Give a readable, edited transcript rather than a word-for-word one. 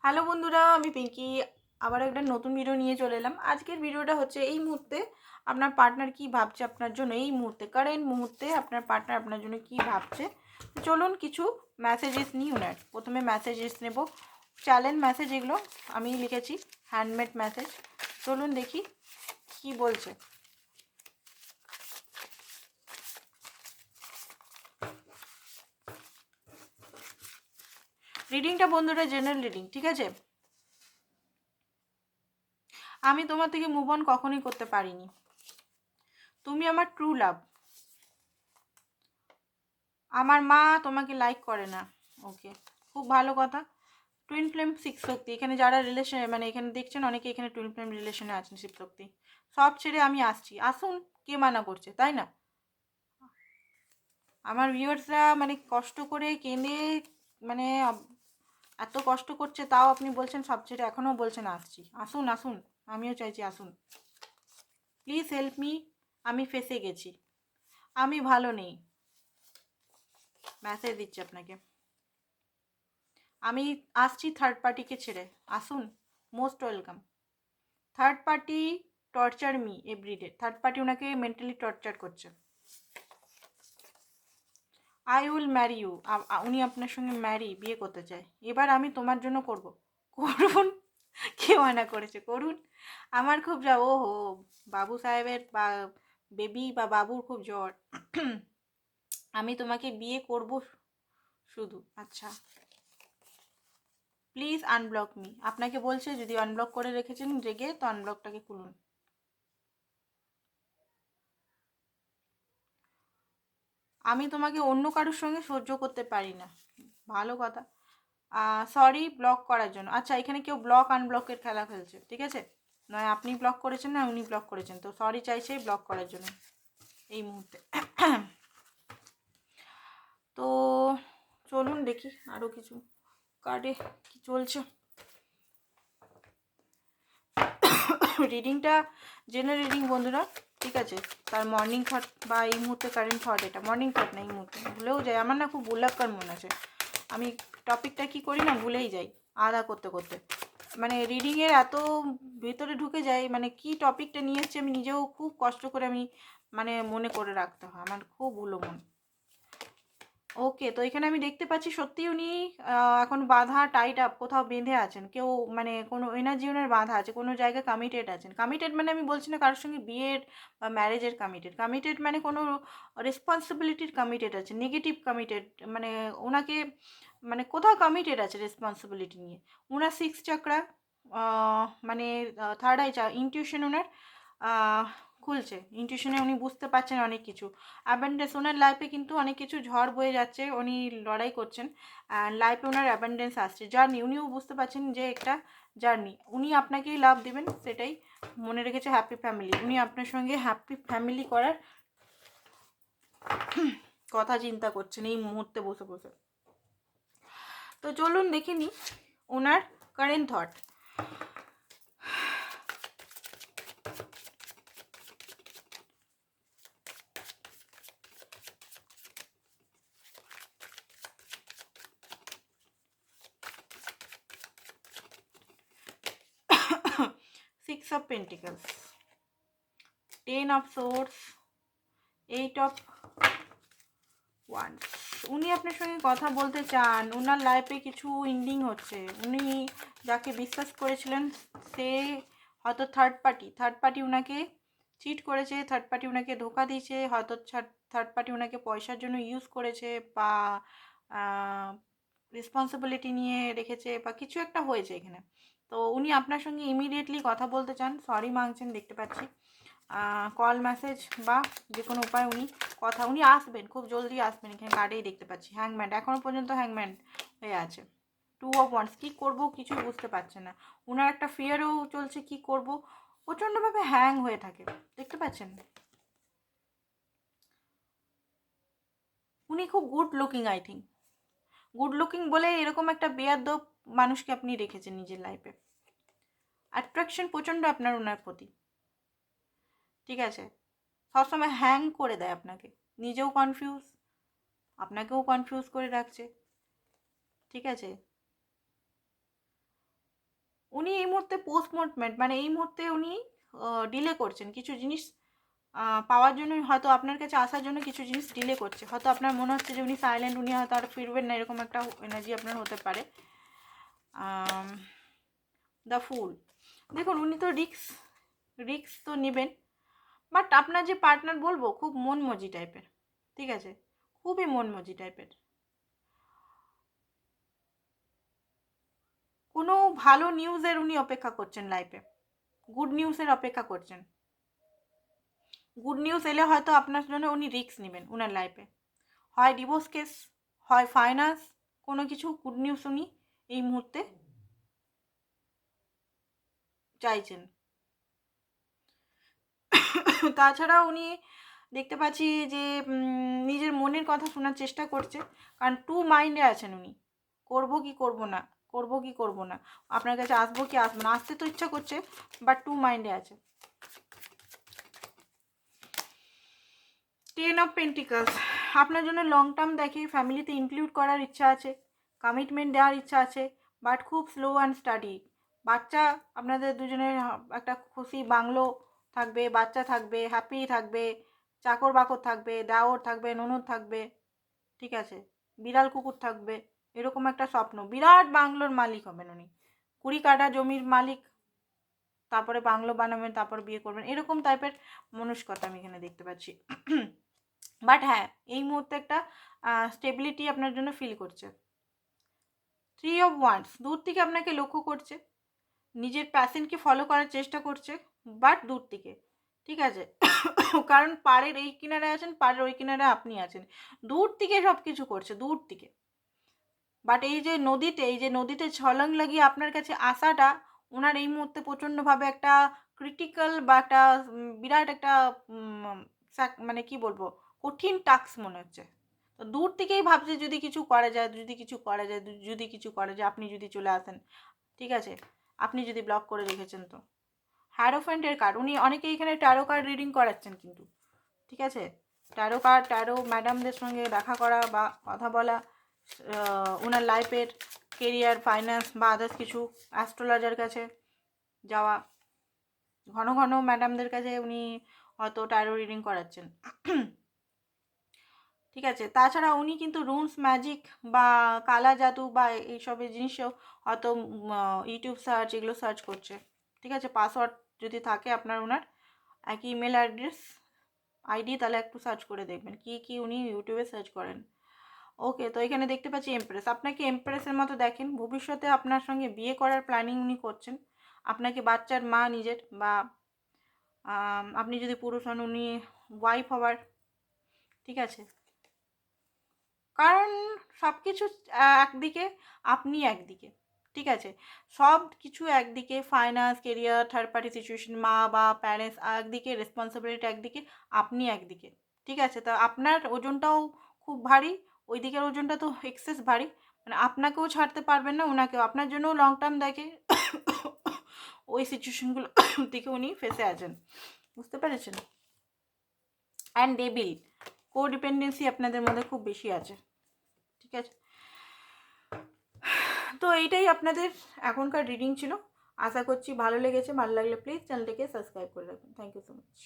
Hello বন্ধুরা, আমি পিঙ্কি আবার একটা নতুন ভিডিও নিয়ে চলে এলাম। আজকের ভিডিওটা হচ্ছে এই মুহূর্তে আপনার পার্টনার কি ভাবছে আপনার জন্য, এই মুহূর্তে কারেন্ট মুহূর্তে আপনার পার্টনার আপনার জন্য কি ভাবছে। তো চলুন কিছু মেসেজেস নিই ওনার। প্রথমে মেসেজেস নেব, চ্যালেঞ্জ মেসেজ, এগুলো আমি লিখেছি, হ্যান্ডমেড মেসেজ। চলুন দেখি কি বলছে। রিডিংটা বন্ধুরা জেনারেল রিডিং, ঠিক আছে? আমি তোমার থেকে মুভ অন কখনোই করতে পারিনি, তুমি আমার ট্রু লাভ। আমার মা তোমাকে লাইক করে না। ওকে, খুব ভালো কথা। টুইন ফ্লেম শিব শক্তি, এখানে যারা রিলেশনে মানে এখানে দেখছেন অনেকে এখানে টুইন ফ্লেম রিলেশনে আছেন। শিব শক্তি, সব ছেড়ে আমি আসছি, আসুন, কে মানা করছে, তাই না? আমার ভিউয়ার্সরা মানে কষ্ট করে কেঁদে মানে এত কষ্ট করছে, তাও আপনি বলছেন সব ছেড়ে, এখনও বলছেন আসছি। আসুন আসুন, আমিও চাইছি আসুন। প্লিজ হেল্প মি, আমি ফেসে গেছি, আমি ভালো নেই। মেসেজ দিচ্ছি আপনাকে, আমি আসছি থার্ড পার্টিকে ছেড়ে, আসুন, most welcome. Third party torture me everyday, third party ওনাকে মেন্টালি টর্চার করছে। আই উইল ম্যারি ইউ, উনি আপনার সঙ্গে বিয়ে করতে চায়। এবার আমি তোমার জন্য করব, করুন, কে মানা করেছে, করুন। আমার খুব ও হো, বাবু সাহেবের বা বেবি বা বাবুর খুব জ্বর। আমি তোমাকে বিয়ে করব শুধু। আচ্ছা, প্লিজ আনব্লক মি, আপনাকে বলছে যদি আনব্লক করে রেখেছেন রেগে, তো আনব্লকটাকে খুলুন। আমি তোমাকে অন্য কারোর সঙ্গে সহ্য করতে পারি না, ভালো কথা। সরি ব্লক করার জন্য। আচ্ছা, এখানে কেউ ব্লক আনব্লকের খেলা খেলছে, ঠিক আছে? নয় আপনি ব্লক করেছেন না উনি ব্লক করেছেন, তো সরি চাইছে ব্লক করার জন্য এই মুহূর্তে। তো চলুন দেখি আরও কিছু কার্ডে কি চলছে। রিডিংটা জেনারেল রিডিং বন্ধুরা, ঠিক আছে? তার মর্নিং থট বা এই মুহূর্তে কারেন্ট থট, এটা মর্নিং থট না, এই মুহূর্তে ভুলেও যায়। আমার না খুব ভুলাক্কার মনে আছে, আমি টপিকটা কি করি না ভুলেই যাই আধা করতে করতে, মানে রিডিংয়ের এত ভেতরে ঢুকে যাই, মানে কি টপিকটা নিয়ে এসছি আমি নিজেও খুব কষ্ট করে আমি মানে মনে করে রাখতে হয়, আমার খুব ভুলো মন। ওকে, তো এখানে আমি দেখতে পাচ্ছি সত্যিই উনি এখন বাঁধা, টাইট আপ, কোথাও বেঁধে আছেন, কেউ মানে কোনো এনার্জি ওনার বাঁধা আছে, কোনো জায়গায় কমিটেড আছেন। কমিটেড মানে আমি বলছি না কারোর সঙ্গে বিয়ের বা ম্যারেজের কমিটেড, কমিটেড মানে কোনো রেসপন্সিবিলিটির কমিটেড আছে, নেগেটিভ কমিটেড, মানে ওনাকে মানে কোথাও কমিটেড আছে রেসপন্সিবিলিটি নিয়ে। ওনার সিক্স চক্রা মানে থার্ড আই ইনটিউশন ওনার খুলছে, ইনটিউশনে উনি বুঝতে পারছেন অনেক কিছু। অ্যাবেন্ডেন্স ওনার লাইফে কিন্তু অনেক কিছু ঝড় বয়ে যাচ্ছে, উনি লড়াই করছেন, লাইফে ওনার অ্যাবেন্ডেন্স আসছে, জার্নি, উনিও বুঝতে পারছেন যে একটা জার্নি, উনি আপনাকেই লাভ দেবেন, সেটাই মনে রেখেছে। হ্যাপি ফ্যামিলি, উনি আপনার সঙ্গে হ্যাপি ফ্যামিলি করার কথা চিন্তা করছেন এই মুহূর্তে বসে বসে। তো চলুন দেখে নিই ওনার current thought. Six of pentacles, ten of swords, eight of wands. উনি আপনার সঙ্গে কথা বলতে চান, ওনার লাইফে কিছু এন্ডিং হচ্ছে, উনি যাকে বিশ্বাস করেছিলেন সে হয়তো থার্ড পার্টি ওনাকে চিট করেছে, থার্ড পার্টি ওনাকে ধোকা দিয়েছে, হয়তো থার্ড পার্টি ওনাকে পয়সার জন্য ইউজ করেছে, বা রেসপন্সিবিলিটি নিয়ে রেখেছে, বা কিছু একটা হয়েছে এখানে। তো উনি আপনার সঙ্গে ইমিডিয়েটলি কথা বলতে চান, সরি মাংছেন দেখতে পাচ্ছি, কল মেসেজ বা যে কোনো উপায় উনি আসবেন, খুব জলদি আসবেন, এখানে কার্ডেই দেখতে পাচ্ছি। হ্যাংম্যান, এখনও পর্যন্ত হ্যাংম্যান হয়ে আছে। টু অফ ওয়ান্স, কী করবো কিছুই বুঝতে পারছে না, ওনার একটা ফিয়ারও চলছে, কি করব, প্রচণ্ডভাবে হ্যাং হয়ে থাকে, দেখতে পাচ্ছেন। উনি খুব good looking, I think good looking বলে এরকম একটা বেয়াদব মানুষকে আপনি রেখেছেন নিজের লাইফে। অ্যাট্রাকশন প্রচণ্ড আপনার ওনার প্রতি, ঠিক আছে? সবসময় হ্যাং করে দেয় আপনাকে, নিজেও কনফিউজ, আপনাকেও কনফিউজ করে রাখছে, ঠিক আছে? উনি এই মুহূর্তে পোস্টমর্টমেন্ট মানে এই মুহূর্তে উনি ডিলে করছেন কিছু জিনিস পাওয়ার জন্য, হয়তো আপনার কাছে আসার জন্য কিছু জিনিস ডিলে করছে। হয়তো আপনার মনে হচ্ছে যে উনি সাইলেন্ট, উনি হয়তো আর ফিরবেন না, এরকম একটা এনার্জি আপনার হতে পারে। দ্য ফুল, দেখুন উনি তো রিক্স তো নেবেন, বাট আপনার যে পার্টনার বলবো খুব মনমজি টাইপের, ঠিক আছে, খুবই মনমজি টাইপের। কোনো ভালো নিউজের উনি অপেক্ষা করছেন লাইফে, গুড নিউজের অপেক্ষা করছেন। গুড নিউজ এলে হয়তো আপনার জন্য উনি রিস্ক নেবেন উনার লাইফে, হয় ডিভোর্স কেস, হয় ফাইন্যান্স, কোনো কিছু গুড নিউজ উনি এই মুহূর্তে চাইছেন। তাছাড়া উনি দেখতে পাচ্ছি যে নিজের মনের কথা শোনার চেষ্টা করছে, কারণ টু মাইন্ডে আছেন উনি, করবো কি করবো না, করবো কি করবো না, আপনার কাছে আসবো কি আসবো না। আসতে তো ইচ্ছা করছে, বাট টু মাইন্ডে আছে। 10 অফ পেন্টিকলস, আপনার জন্য লং টার্ম দেখে ফ্যামিলিতে ইনক্লুড করার ইচ্ছা আছে, কমিটমেন্ট দেওয়ার ইচ্ছা আছে, বাট খুব স্লো অ্যান্ড স্টাডি। বাচ্চা, আপনাদের দুজনের একটা খুশি বাংলো থাকবে, বাচ্চা থাকবে, হ্যাপি থাকবে, চাকর বাকর থাকবে, দেওর থাকবে, ননদ থাকবে, ঠিক আছে, বিড়াল কুকুর থাকবে, এরকম একটা স্বপ্ন। বিরাট বাংলোর মালিক হবেন উনি, 20 কাঠা জমির মালিক, তারপরে বাংলো বানাবেন, তারপর বিয়ে করবেন, এরকম টাইপের মনস্কতা আমি এখানে দেখতে পাচ্ছি। বাট হ্যাঁ, এই মুহূর্তে একটা স্টেবিলিটি আপনার জন্য ফিল করছে। 3 অফ ওয়ান্ডস, দূর থেকে আপনাকে লক্ষ্য করছে, নিজের প্যাশনকে ফলো করার চেষ্টা করছে, বাট দূর থেকে, ঠিক আছে। কারণ পাড়ের এই কিনারে আছেন, পাড়ের ওই কিনারে আপনি আছেন, দূর থেকে সব কিছু করছে, দূর থেকে। বাট এই যে নদীতে ছলং লাগিয়ে আপনার কাছে আসাটা ওনার এই মুহূর্তে প্রচণ্ডভাবে একটা ক্রিটিক্যাল বা একটা বিরাট একটা মানে কি বলবো, কঠিন টাস্ক মনে হচ্ছে। তো দূর থেকেই ভাবছে যদি কিছু করা যায়, যদি কিছু করা যায়, যদি কিছু করা যায়, আপনি যদি চলে আসেন, ঠিক আছে, আপনি যদি ব্লক করে রেখেছেন তো। হ্যারোফ্যান্টের কার্ড, উনি অনেকেই এখানে ট্যারো কার্ড রিডিং করাচ্ছেন কিন্তু, ঠিক আছে, ট্যারো ম্যাডামদের সঙ্গে দেখা করা বা কথা বলা, ওনার লাইফের কেরিয়ার, ফাইন্যান্স বা আদার্স কিছু, অ্যাস্ট্রোলজার কাছে যাওয়া, ঘন ঘন ম্যাডামদের কাছে উনি হয়তো ট্যারো রিডিং করাচ্ছেন, ঠিক আছে। তাছাড়া উনি কিন্তু রুনস, ম্যাজিক বা কালা জাদু বা এইসবের জিনিসও হয়তো ইউটিউব সার্চ, এগুলো সার্চ করছে, ঠিক আছে। পাসওয়ার্ড যদি থাকে আপনার ওনার একই ইমেল অ্যাড্রেস আইডি, তাহলে একটু সার্চ করে দেখবেন কি উনি ইউটিউবে সার্চ করেন। ওকে, তো এখানে দেখতে পাচ্ছি এমপ্রেস, আপনাকে এমপ্রেসের মতো দেখেন, ভবিষ্যতে আপনার সঙ্গে বিয়ে করার প্ল্যানিং উনি করছেন, আপনাকে বাচ্চার মা নিজের, বা আপনি যদি পুরুষ হন উনি ওয়াইফ হবার, ঠিক আছে। কারণ সব কিছু একদিকে, আপনি একদিকে, ঠিক আছে, সব কিছু একদিকে, finance, career, third party situation, মা বা প্যারেন্টস একদিকে, রেসপন্সিবিলিটি একদিকে, আপনি একদিকে, ঠিক আছে। তা আপনার ওজনটাও খুব ভারী, ওই দিকের ওজনটা তো এক্সেস ভারী, মানে আপনাকেও ছাড়তে পারবেন না, ওনাকেও, আপনার জন্যও লং টার্ম দেখে ওই সিচুয়েশনগুলো থেকে উনি ফেসে আছেন, বুঝতে পেরেছেন। অ্যান্ড ডেবিল, কোডিপেন্ডেন্সি আপনাদের মধ্যে খুব বেশি আছে, ঠিক আছে। তো এইটাই আপনাদের এখনকার রিডিং ছিল, আশা করছি ভালো লেগেছে। ভালো লাগলে প্লিজ চ্যানেলটিকে সাবস্ক্রাইব করে রাখবেন। Thank you so much.